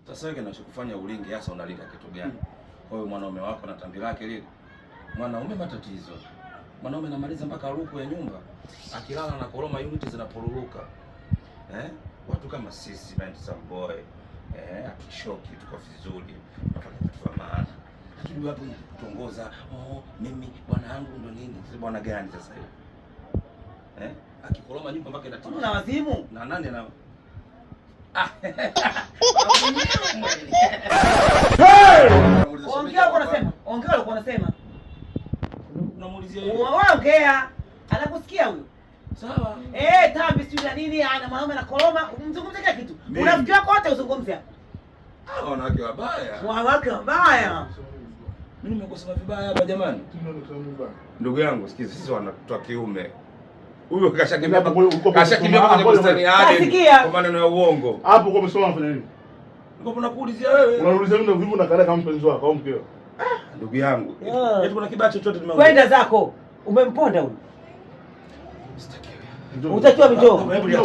Sasa wewe kinachokufanya ulingi hasa unalinga kitu gani? Kwa hiyo mwanaume wako na tambi lake lile. Mwanaume matatizo. Mwanaume anamaliza mpaka ruku ya nyumba. Akilala na koroma unit zinaporuruka. Watu kama sisi handsome boy. Hatuchoki, tuko vizuri. Tunafanya vitu vya maana. Hatujui wapi kutongoza. Mimi bwana yangu ndo nini? Sisi bwana gani sasa hivi? Akikoroma nyumba mpaka inatima. Una wazimu? Na nani ana Ongea uko unasema. Ongea uko unasema. Unamuulizia yeye. Ongea. Anakusikia huyo. Sawa. Tambi sio nini ana mwanaume na koroma, umzungumzie kila kitu. Unafiki wako wote uzungumzia. Wanawake wabaya. Wanawake wabaya. Mimi nimekosema vibaya hapa jamani. Ndugu yangu sikiza, sisi wanatoa kiume. Huyo kashakimbia kwenye bustani ya Eden kwa maneno ya uongo. Hapo kwa msoma unafanya nini? Niko nakuulizia wewe. Unaulizia mimi vipi na kale kama mpenzi wako au mkeo? Ndugu yangu. Eti kuna kibaya chochote tumeona. Kwenda zako. Umemponda huyo. Utakiwa mjoo. Rudi, rudi.